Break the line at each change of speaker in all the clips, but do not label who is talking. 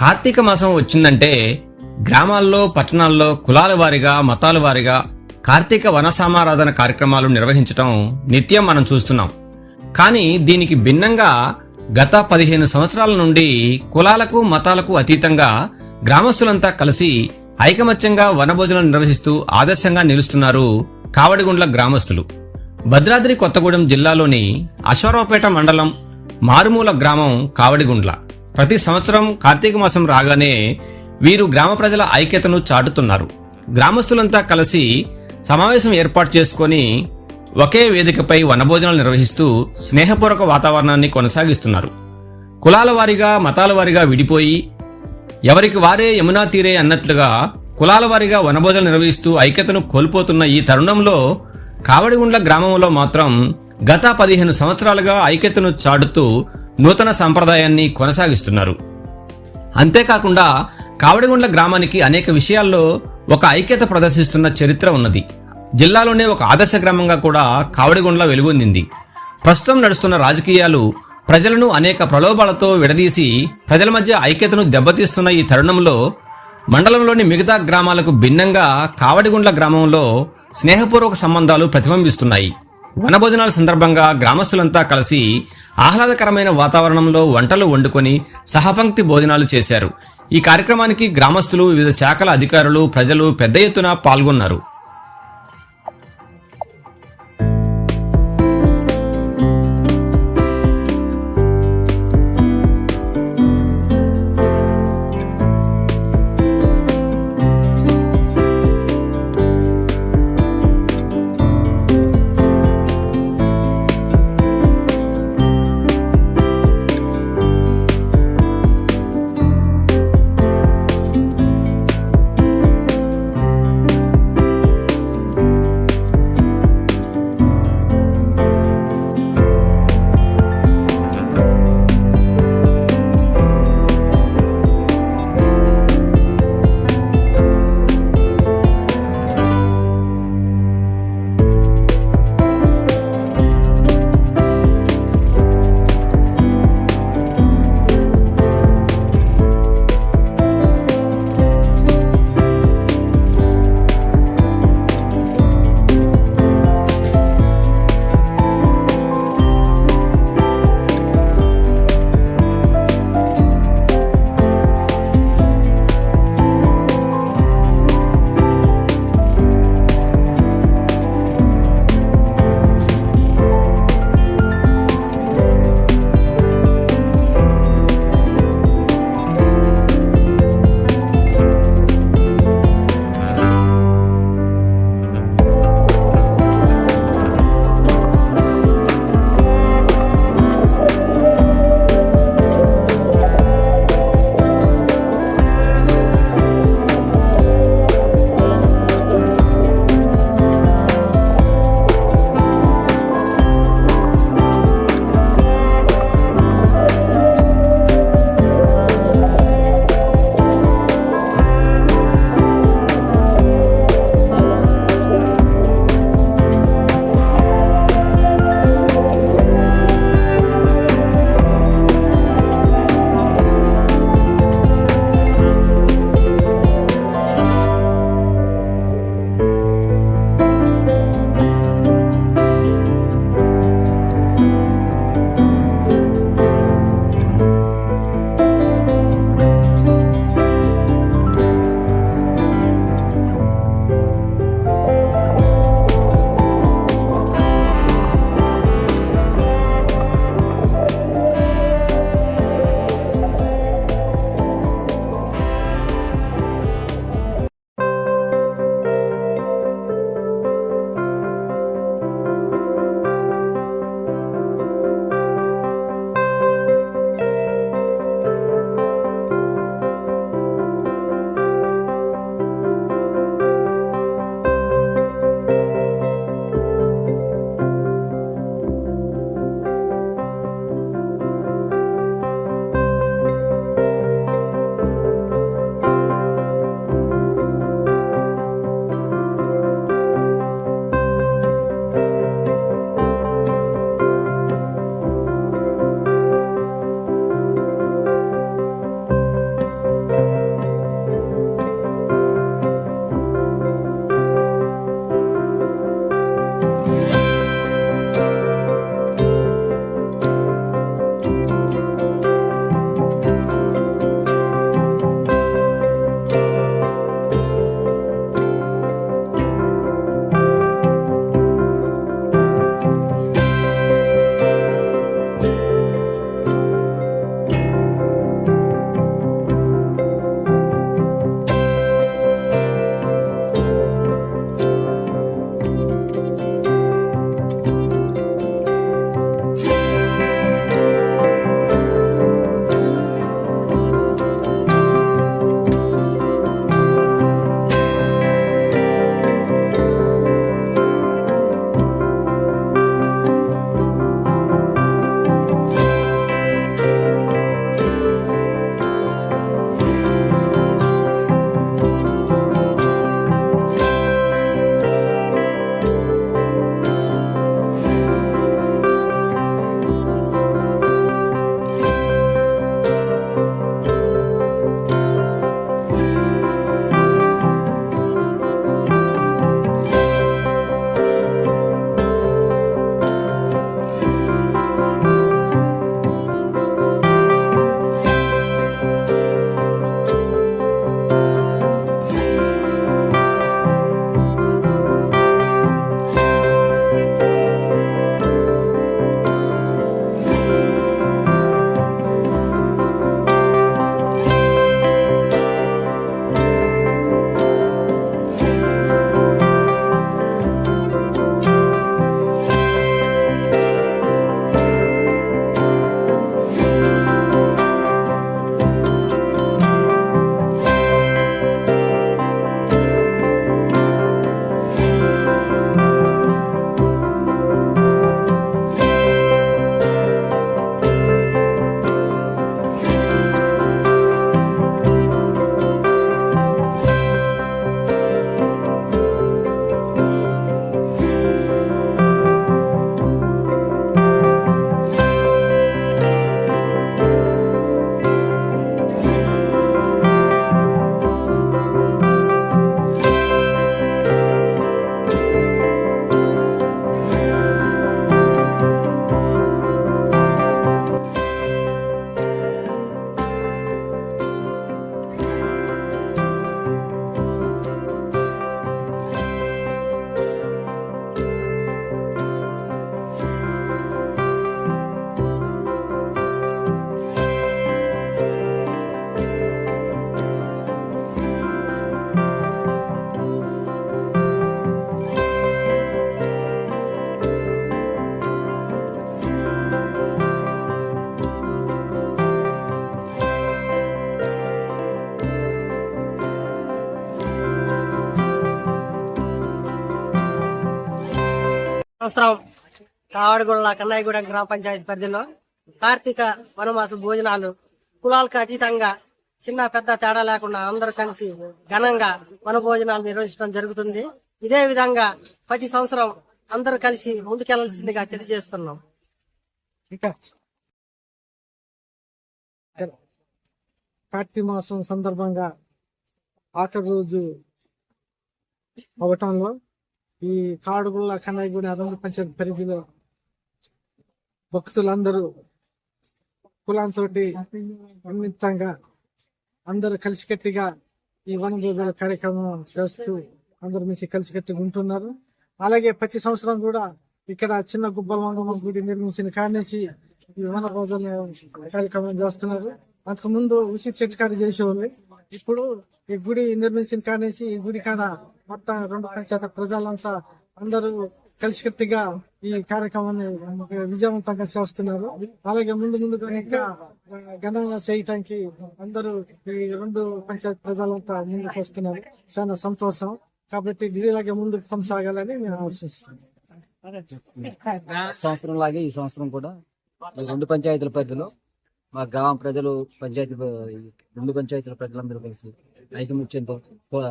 కార్తీక మాసం వచ్చిందంటే గ్రామాల్లో, పట్టణాల్లో కులాల వారీగా, మతాల వారీగా కార్తీక వనసామారాధన కార్యక్రమాలు నిర్వహించటం నిత్యం మనం చూస్తున్నాం. కానీ దీనికి భిన్నంగా గత 15 సంవత్సరాల నుండి కులాలకు, మతాలకు అతీతంగా గ్రామస్తులంతా కలిసి ఐకమత్యంగా వనభోజనం నిర్వహిస్తూ ఆదర్శంగా నిలుస్తున్నారు కావడిగుండ్ల గ్రామస్తులు. భద్రాద్రి కొత్తగూడెం జిల్లాలోని అశ్వారావుపేట మండలం మారుమూల గ్రామం కావడిగుండ్ల. ప్రతి సంవత్సరం కార్తీక మాసం రాగానే వీరు గ్రామ ప్రజల ఐక్యతను చాటుతున్నారు. గ్రామస్తులంతా కలిసి సమావేశం ఏర్పాటు చేసుకుని ఒకే వేదికపై వనభోజనాలు నిర్వహిస్తూ స్నేహపూర్వక వాతావరణాన్ని కొనసాగిస్తున్నారు. కులాల వారీగా, మతాల వారీగా విడిపోయి ఎవరికి వారే యమునా తీరే అన్నట్లుగా కులాల వారీగా వనభోజనాలు నిర్వహిస్తూ ఐక్యతను కోల్పోతున్న ఈ తరుణంలో కావడిగుండ్ల గ్రామంలో మాత్రం గత 15 సంవత్సరాలుగా ఐక్యతను చాటుతూ నూతన సంప్రదాయాన్ని కొనసాగిస్తున్నారు. అంతేకాకుండా కావడిగుండ్ల గ్రామానికి అనేక విషయాల్లో ఒక ఐక్యత ప్రదర్శిస్తున్న చరిత్ర ఉన్నది. జిల్లాలోనే ఒక ఆదర్శ గ్రామంగా కూడా కావడిగుండ్ల వెలుగొందింది. ప్రస్తుతం నడుస్తున్న రాజకీయాలు ప్రజలను అనేక ప్రలోభాలతో విడదీసి ప్రజల మధ్య ఐక్యతను దెబ్బతీస్తున్న ఈ తరుణంలో మండలంలోని మిగతా గ్రామాలకు భిన్నంగా కావడిగుండ్ల గ్రామంలో స్నేహపూర్వక సంబంధాలు ప్రతిబింబిస్తున్నాయి. వనభోజనాల సందర్భంగా గ్రామస్తులంతా కలిసి ఆహ్లాదకరమైన వాతావరణంలో వంటలు వండుకొని సహపంక్తి భోజనాలు చేశారు. ఈ కార్యక్రమానికి గ్రామస్తులు, వివిధ శాఖల అధికారులు, ప్రజలు పెద్ద ఎత్తున పాల్గొన్నారు.
సంవత్సరం కావడగొండ కన్నాయిగూడెం గ్రామ పంచాయతీ పరిధిలో కార్తీక వనమాస భోజనాలు కులాలకు అతీతంగా చిన్న పెద్ద తేడా లేకుండా అందరూ కలిసి ఘనంగా వన భోజనాలు నిర్వహించడం జరుగుతుంది. ఇదే విధంగా ప్రతి సంవత్సరం అందరూ కలిసి ముందుకెళ్లాల్సిందిగా తెలియజేస్తున్నాం.
కార్తీక మాసం సందర్భంగా ఆఖరి రోజు అవటంలో ఈ కాడుగుళ్ళ కన్నాయిగూడెం అదనపు పంచాయతీ పరిధిలో భక్తులందరూ కులంతో నిమిత్తంగా అందరూ కలిసికట్టిగా ఈ వన భోజనాల కార్యక్రమం చేస్తూ అందరూ మిసి కలిసికట్టుగా ఉంటున్నారు. అలాగే ప్రతి సంవత్సరం కూడా ఇక్కడ చిన్న గుబ్బల మంగమ్మ గుడి నిర్మించిన కాడనేసి ఈ వన భోజన కార్యక్రమం చేస్తున్నారు. అంతకు ముందు ఉసిరి చెట్టు కాడ చేసేవాళ్ళు. ఇప్పుడు ఈ గుడి నిర్మించిన కాడనేసి ఈ గుడి కాడ మొత్తం 2 పంచాయతీ ప్రజలంతా అందరూ కలిసికట్టుగా ఈ కార్యక్రమాన్ని విజయవంతంగా చేస్తున్నారు. అలాగే ముందు ఇంకా ఘనంగా చేయటానికి అందరూ ఈ 2 పంచాయతీ ప్రజలంతా ముందుకు వస్తున్నారు. చాలా సంతోషం. కాబట్టి ఇలాగే ముందుకు కొనసాగాలని మేము ఆశిస్తున్నాం.
సంవత్సరం లాగే ఈ సంవత్సరం కూడా 2 పంచాయతీల పరిధిలో మా గ్రామ ప్రజలు పంచాయతీ 2 పంచాయతీల ప్రజలందరూ కలిసి ఐకమత్యంతో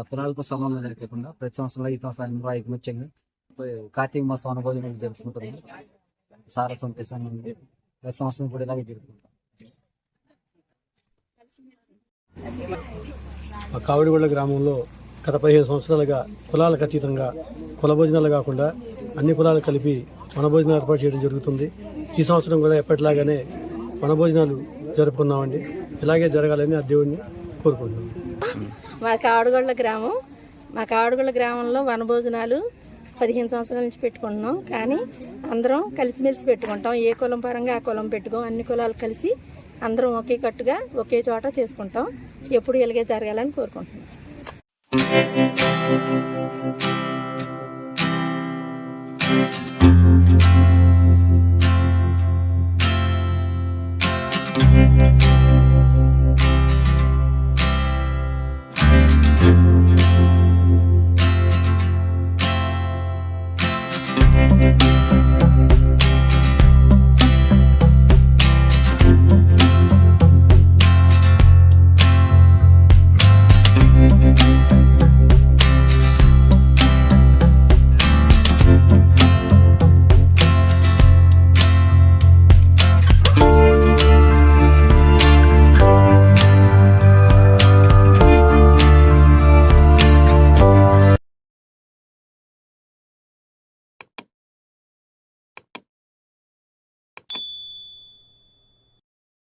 కులాలతో సంబంధం లేకుండా ప్రతి సంవత్సరం ఈ సంవత్సరం ఐకమత్యంగా కార్తీక మాసం వనభోజనాలు జరుపుకుంటున్నాం. సారా సంతోషంగా ఉంది. ప్రతి సంవత్సరం కూడా ఇలాగే జరుపుకుంటాం.
మా కావడిగొండ గ్రామంలో గత 15 సంవత్సరాలుగా కులాలకు అతీతంగా కుల భోజనాలు కాకుండా అన్ని కులాలు కలిపి వనభోజనాలు ఏర్పాటు చేయడం జరుగుతుంది. ఈ సంవత్సరం కూడా ఎప్పటిలాగానే వనభోజనాలు జరుపుకున్నామండి. ఇలాగే జరగాలని ఆ దేవుడిని కోరుకుంటున్నాం.
మా కావడగొండ గ్రామంలో వనభోజనాలు 15 సంవత్సరాల నుంచి పెట్టుకుంటున్నాం. కానీ అందరం కలిసిమెలిసి పెట్టుకుంటాం. ఏ కులం పరంగా ఆ కులం పెట్టుకోం. అన్ని కులాలు కలిసి అందరం ఒకే కట్టుగా ఒకే చోట చేసుకుంటాం. ఎప్పుడు ఇలాగే జరగాలని కోరుకుంటున్నాం.